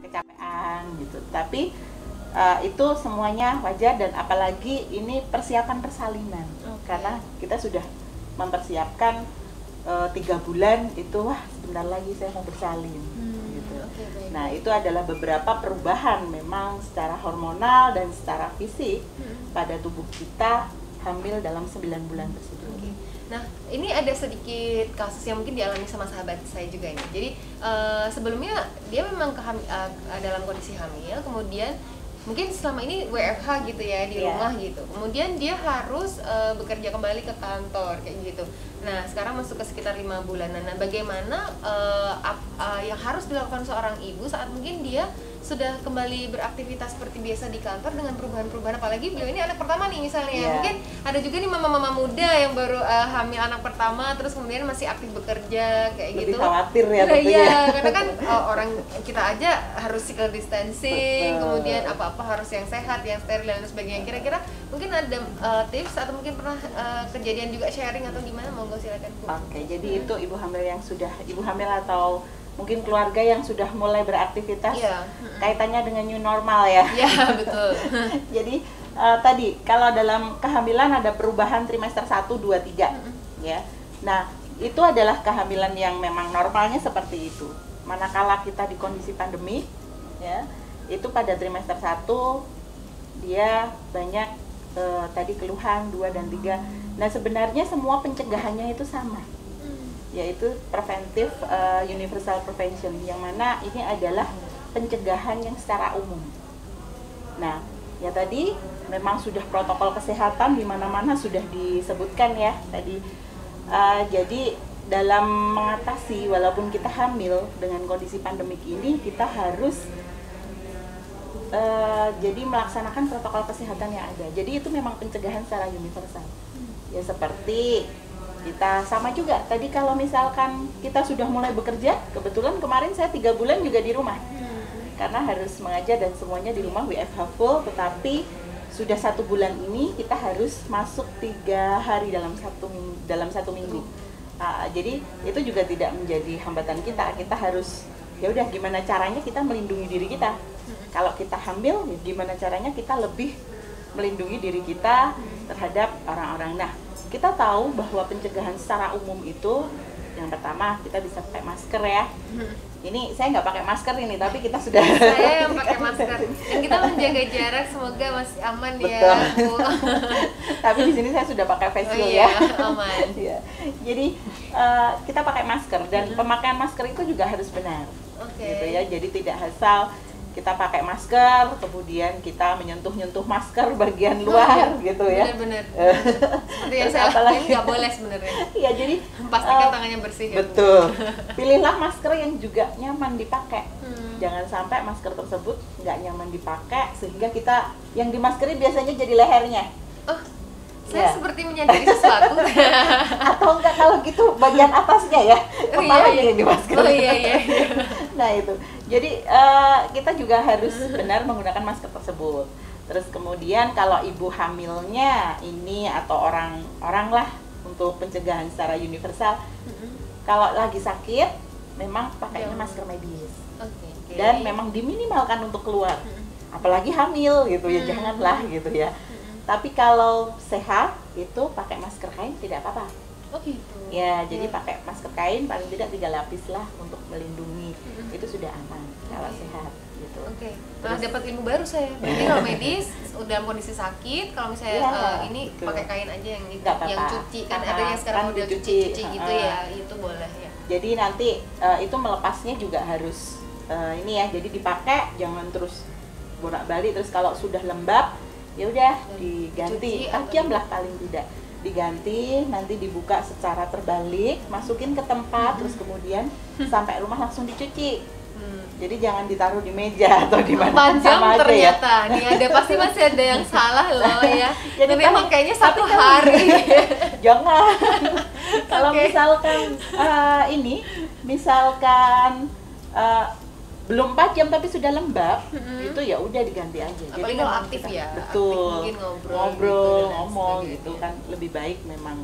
kecapean gitu. Tapi itu semuanya wajar, dan apalagi ini persiapan persalinan. Karena kita sudah mempersiapkan 3 bulan itu, wah sebentar lagi saya mau bersalin gitu. Nah itu adalah beberapa perubahan memang secara hormonal dan secara fisik pada tubuh kita hamil dalam 9 bulan tersebut. Nah, ini ada sedikit kasus yang mungkin dialami sama sahabat saya juga ini. Jadi sebelumnya dia memang dalam kondisi hamil, kemudian mungkin selama ini WFH gitu ya di rumah gitu. Kemudian dia harus bekerja kembali ke kantor kayak gitu. Nah, sekarang masuk ke sekitar 5 bulanan. Nah, bagaimana yang harus dilakukan seorang ibu saat mungkin dia sudah kembali beraktivitas seperti biasa di kantor dengan perubahan-perubahan, apalagi beliau ini anak pertama nih misalnya. Mungkin ada juga nih mama-mama muda yang baru hamil anak pertama terus kemudian masih aktif bekerja kayak lebih gitu. Khawatir ya tentunya. Iya, karena kan orang kita aja harus physical distancing, kemudian apa-apa harus yang sehat, yang steril dan sebagainya. Kira-kira mungkin ada tips atau mungkin pernah kejadian juga sharing atau gimana? Monggo silakan Bu. Oke, jadi itu ibu hamil yang sudah ibu hamil atau mungkin keluarga yang sudah mulai beraktivitas, kaitannya dengan new normal ya. Iya, betul. Jadi tadi kalau dalam kehamilan ada perubahan trimester 1, 2, 3 ya. Nah, itu adalah kehamilan yang memang normalnya seperti itu. Manakala kita di kondisi pandemi ya, itu pada trimester 1 dia banyak tadi keluhan 2 dan 3. Nah, sebenarnya semua pencegahannya itu sama, yaitu preventif universal prevention, yang mana ini adalah pencegahan yang secara umum. Nah, ya tadi memang sudah protokol kesehatan di mana-mana sudah disebutkan ya tadi. Jadi dalam mengatasi walaupun kita hamil dengan kondisi pandemik ini, kita harus jadi melaksanakan protokol kesehatan yang ada. Jadi itu memang pencegahan secara universal. Ya seperti kita sama juga tadi, kalau misalkan kita sudah mulai bekerja, kebetulan kemarin saya 3 bulan juga di rumah karena harus mengajar dan semuanya di rumah WFH full, tetapi sudah 1 bulan ini kita harus masuk 3 hari dalam satu minggu. Jadi itu juga tidak menjadi hambatan kita harus ya udah gimana caranya kita melindungi diri kita. Kalau kita hamil, ya gimana caranya kita lebih melindungi diri kita terhadap orang-orang. Nah, kita tahu bahwa pencegahan secara umum itu yang pertama kita bisa pakai masker ya. Ini saya nggak pakai masker ini, tapi kita sudah. Saya yang pakai masker. Dan kita menjaga jarak, semoga masih aman. Betul. Ya Bu. Tapi di sini saya sudah pakai face shield ya. Aman. Ya. Jadi kita pakai masker, dan pemakaian masker itu juga harus benar. Gitu ya. Jadi tidak asal kita pakai masker, kemudian kita menyentuh-nyentuh masker bagian luar gitu ya. Benar-benar. Seperti yang saya lakuin nggak boleh sebenarnya. Iya, jadi pastikan tangannya bersih. Betul. Pilihlah masker yang juga nyaman dipakai. Jangan sampai masker tersebut nggak nyaman dipakai sehingga kita yang dimaskeri biasanya jadi lehernya. Saya seperti menyadari sesuatu. Atau enggak, kalau gitu bagian atasnya ya, kepalanya yang dimaskeri. Iya. Nah itu, jadi kita juga harus benar menggunakan masker tersebut. Terus kemudian kalau ibu hamilnya ini atau orang lah untuk pencegahan secara universal, kalau lagi sakit memang pakainya masker medis. Dan memang diminimalkan untuk keluar, apalagi hamil gitu ya, janganlah gitu ya. Tapi kalau sehat itu pakai masker kain tidak apa-apa. Gitu. Ya, jadi pakai masker kain paling tidak 3 lapis lah untuk melindungi. Itu sudah aman kalau sehat gitu. Nah, dapat ilmu baru saya. Berarti kalau medis dalam kondisi sakit, kalau misalnya ini pakai kain aja yang cuci, kan ada yang sekarang udah cuci gitu ya, itu boleh ya. Jadi nanti itu melepasnya juga harus ini ya, jadi dipakai jangan terus bolak-balik, terus kalau sudah lembab ya udah diganti, tajam lah paling tidak diganti, nanti dibuka secara terbalik, masukin ke tempat, terus kemudian sampai rumah langsung dicuci. Jadi jangan ditaruh di meja atau di mana. 4 jam ternyata. Nih ada pasti masih ada yang salah loh ya. Jadi memang kayaknya 1 hari. Jangan. Kalau misalkan misalkan belum 4 jam tapi sudah lembab, itu ya udah diganti aja. Apalagi kalau aktif ya. Betul. Mungkin ngobrol, ngomong gitu kan lebih baik memang.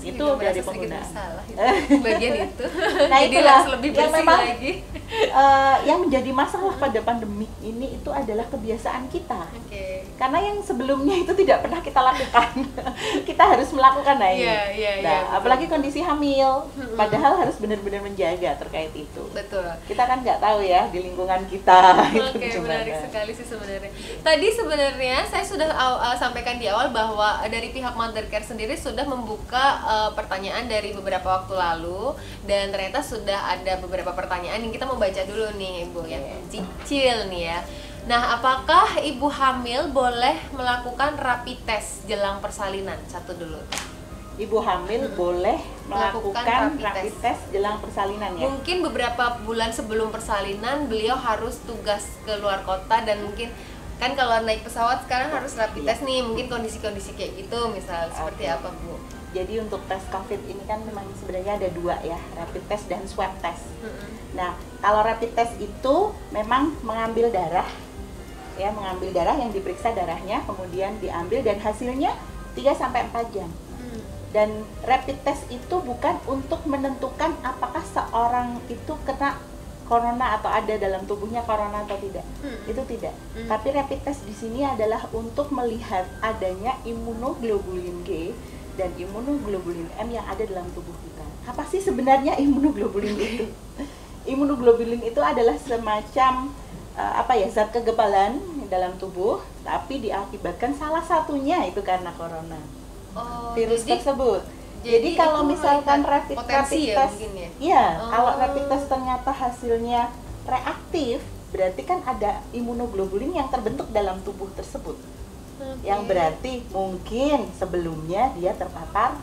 Itu dari penggunaan. Bagian itu. Nah, itulah lebih yang bersih memang lagi. yang menjadi masalah pada pandemik ini itu adalah kebiasaan kita. Karena yang sebelumnya itu tidak pernah kita lakukan. Kita harus melakukan ini. Apalagi kondisi hamil, padahal harus benar-benar menjaga terkait itu. Betul. Kita kan nggak tahu ya di lingkungan kita. Menarik sekali sih sebenarnya. Tadi sebenarnya saya sudah sampaikan di awal bahwa dari pihak Mother Care sendiri sudah membuka pertanyaan dari beberapa waktu lalu, dan ternyata sudah ada beberapa pertanyaan yang kita mau baca dulu nih Ibu, yang cicil nih ya. Nah, apakah ibu hamil boleh melakukan rapid test jelang persalinan? Satu dulu. Ibu hamil boleh melakukan rapid test jelang persalinan ya? Mungkin beberapa bulan sebelum persalinan beliau harus tugas ke luar kota, dan mungkin kan kalau naik pesawat sekarang harus rapid test nih, mungkin kondisi-kondisi kayak gitu misal. Seperti apa Bu? Jadi untuk tes COVID ini kan memang sebenarnya ada dua ya, rapid test dan swab test. Nah, kalau rapid test itu memang mengambil darah, ya mengambil darah, yang diperiksa darahnya, kemudian diambil dan hasilnya 3-4 jam. Dan rapid test itu bukan untuk menentukan apakah seorang itu kena corona atau ada dalam tubuhnya corona atau tidak. Itu tidak. Tapi rapid test di sini adalah untuk melihat adanya imunoglobulin G dan imunoglobulin M yang ada dalam tubuh kita. Apa sih sebenarnya imunoglobulin itu? Imunoglobulin itu adalah semacam zat kekebalan dalam tubuh, tapi diakibatkan salah satunya itu karena corona. Virus tersebut. Jadi kalau misalkan rapid test, kalau rapid test ternyata hasilnya reaktif, berarti kan ada imunoglobulin yang terbentuk dalam tubuh tersebut. Yang berarti mungkin sebelumnya dia terpapar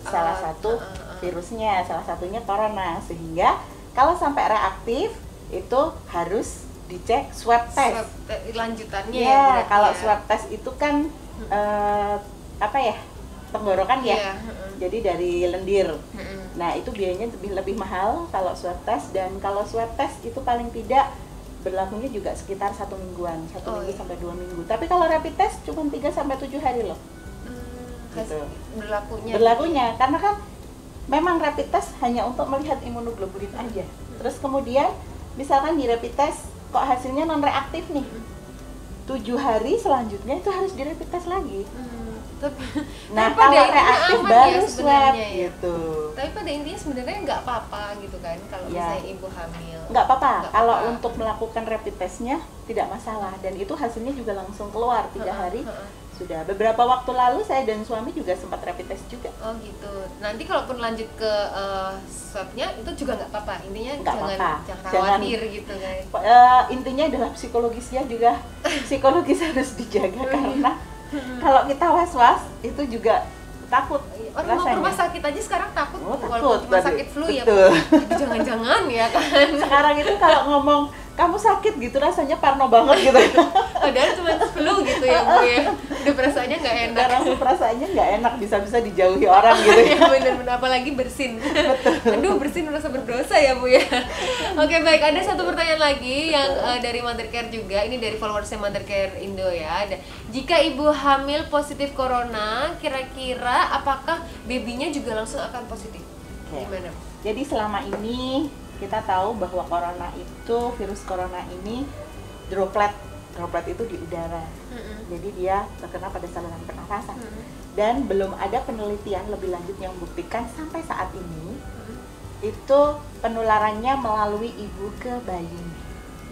salah satu virusnya, salah satunya corona, sehingga kalau sampai reaktif itu harus dicek swab test. Lanjutannya ya, kalau swab test itu kan tenggorokan ya. Jadi dari lendir. Nah, itu biayanya lebih mahal kalau swab test, dan kalau swab test itu paling tidak berlakunya juga sekitar 1 mingguan, 1 minggu sampai 2 minggu. Tapi kalau rapid test cuma 3-7 hari loh. Gitu. Berlakunya karena kan memang rapid test hanya untuk melihat imunoglobulin aja. Terus kemudian misalkan di rapid test kok hasilnya non reaktif nih, 7 hari selanjutnya itu harus di rapid test lagi. Nah, kalau reaktif baru swab gitu. Tapi pada intinya sebenarnya nggak apa-apa gitu kan kalau misalnya ibu hamil. Nggak apa-apa. Kalau untuk melakukan rapid testnya tidak masalah, dan itu hasilnya juga langsung keluar 3 hari. Sudah beberapa waktu lalu saya dan suami juga sempat rapid test juga. Oh gitu. Nanti kalaupun lanjut ke swabnya itu juga nggak apa-apa. Intinya jangan khawatir gitu kan. Intinya adalah psikologisnya juga psikologis harus dijaga karena kalau kita was-was itu juga takut. Orang mau rumah sakit aja sekarang takut, takut rumah sakit flu ya. Jangan-jangan ya kan. Sekarang itu kalau ngomong kamu sakit gitu rasanya parno banget gitu. Padahal cuma flu gitu ya Bu ya. Udah perasaannya nggak enak. Perasaannya nggak enak, bisa-bisa dijauhi orang gitu. Ya bener-bener, apalagi bersin. Aduh, bersin merasa berdosa ya Bu ya. Oke baik, ada satu pertanyaan lagi yang dari Mother Care juga. Ini dari followersnya Mother Care Indo ya. Jika ibu hamil positif corona, kira-kira apakah babynya juga langsung akan positif? Gimana? Jadi selama ini kita tahu bahwa virus corona ini droplet itu di udara. Jadi dia terkena pada saluran pernafasan. Dan belum ada penelitian lebih lanjut yang membuktikan sampai saat ini itu penularannya melalui ibu ke bayi.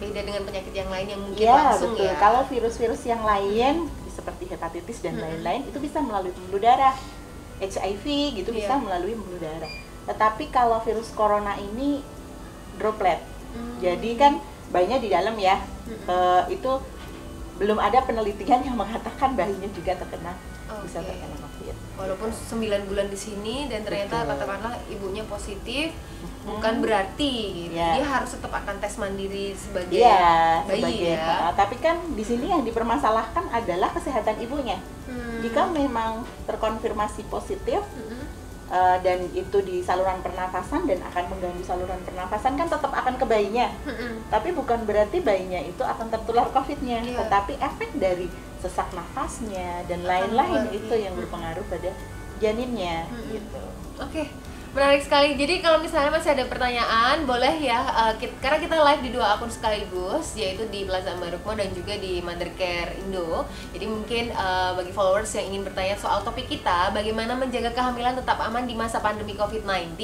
Beda dengan penyakit yang lain yang mungkin langsung betul. Kalau virus-virus yang lain seperti hepatitis dan lain-lain itu bisa melalui pembuluh darah. HIV gitu bisa melalui pembuluh darah. Tetapi kalau virus corona ini droplet. Jadi kan bayinya di dalam ya. Itu belum ada penelitian yang mengatakan bayinya juga bisa terkena COVID. Walaupun 9 bulan di sini dan ternyata katakanlah ibunya positif, bukan berarti gitu. Dia harus tetap akan tes mandiri sebagai bayi ya. Tapi kan di sini yang dipermasalahkan adalah kesehatan ibunya. Jika memang terkonfirmasi positif dan itu di saluran pernafasan dan akan mengganggu saluran pernafasan, kan tetap akan ke bayinya. Tapi bukan berarti bayinya itu akan tertular COVID-nya, tetapi efek dari sesak nafasnya dan lain-lain itu yang berpengaruh pada janinnya gitu. Oke. Menarik sekali. Jadi kalau misalnya masih ada pertanyaan, boleh ya, karena kita live di 2 akun sekaligus, yaitu di Plaza Ambarukmo dan juga di Mothercare Indo. Jadi mungkin bagi followers yang ingin bertanya soal topik kita, bagaimana menjaga kehamilan tetap aman di masa pandemi COVID-19,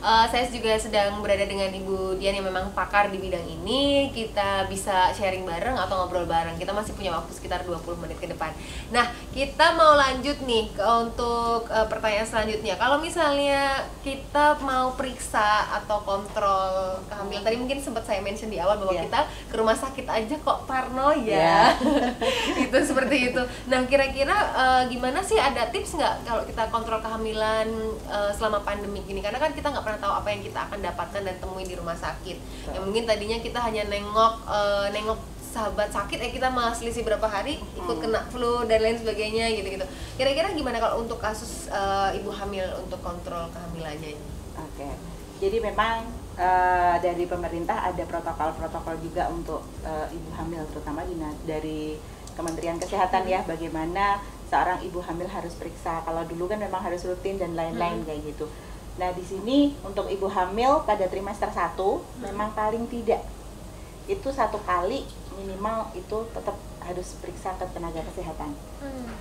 saya juga sedang berada dengan Ibu Dian yang memang pakar di bidang ini. Kita bisa sharing bareng atau ngobrol bareng. Kita masih punya waktu sekitar 20 menit ke depan. Nah, kita mau lanjut nih untuk pertanyaan selanjutnya. Kalau misalnya kita mau periksa atau kontrol kehamilan, tadi mungkin sempat saya mention di awal bahwa kita ke rumah sakit aja kok parno ya. Itu seperti itu. Nah, kira-kira gimana sih, ada tips nggak kalau kita kontrol kehamilan selama pandemi gini? Karena kan kita nggak pernah tahu apa yang kita akan dapatkan dan temui di rumah sakit. Yang mungkin tadinya kita hanya nengok sahabat sakit, kita malah selisih berapa hari ikut kena flu dan lain sebagainya gitu-gitu. Kira-kira gimana kalau untuk kasus ibu hamil untuk kontrol kehamilannya ini? Oke. Jadi memang dari pemerintah ada protokol-protokol juga untuk ibu hamil, terutama dari Kementerian Kesehatan ya, bagaimana seorang ibu hamil harus periksa. Kalau dulu kan memang harus rutin dan lain-lain kayak gitu. Nah, di sini untuk ibu hamil pada trimester 1 memang paling tidak itu 1 kali minimal itu tetap harus periksa ke tenaga kesehatan.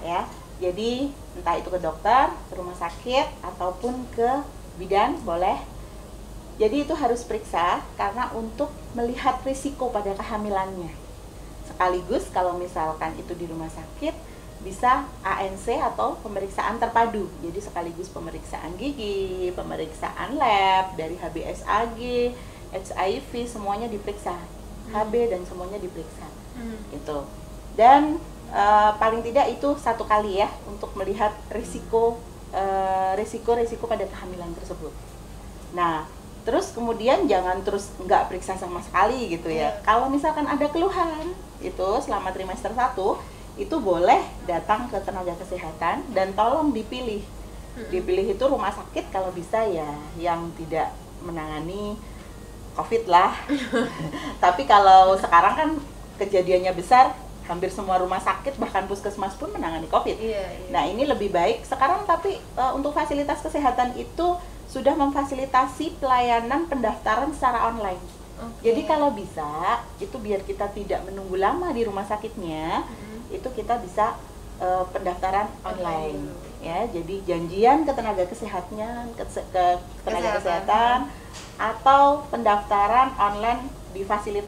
Ya. Jadi entah itu ke dokter, ke rumah sakit ataupun ke bidan boleh. Jadi itu harus periksa karena untuk melihat risiko pada kehamilannya. Sekaligus kalau misalkan itu di rumah sakit bisa ANC atau pemeriksaan terpadu. Jadi sekaligus pemeriksaan gigi, pemeriksaan lab dari HBsAg, HIV semuanya diperiksa. HB dan semuanya diperiksa. Gitu. Dan paling tidak itu 1 kali ya untuk melihat risiko pada kehamilan tersebut. Nah, terus kemudian jangan terus nggak periksa sama sekali gitu ya. Kalau misalkan ada keluhan itu selama trimester 1 itu boleh datang ke tenaga kesehatan dan tolong dipilih. Dipilih itu rumah sakit kalau bisa ya yang tidak menangani COVID lah. Tapi kalau sekarang kan kejadiannya besar, hampir semua rumah sakit bahkan puskesmas pun menangani COVID. Nah, ini lebih baik sekarang, tapi untuk fasilitas kesehatan itu sudah memfasilitasi pelayanan pendaftaran secara online. Jadi kalau bisa, itu biar kita tidak menunggu lama di rumah sakitnya, itu kita bisa pendaftaran online. Ya, jadi janjian ke tenaga kesehatan, ke tenaga kesehatan atau pendaftaran online di fasilitas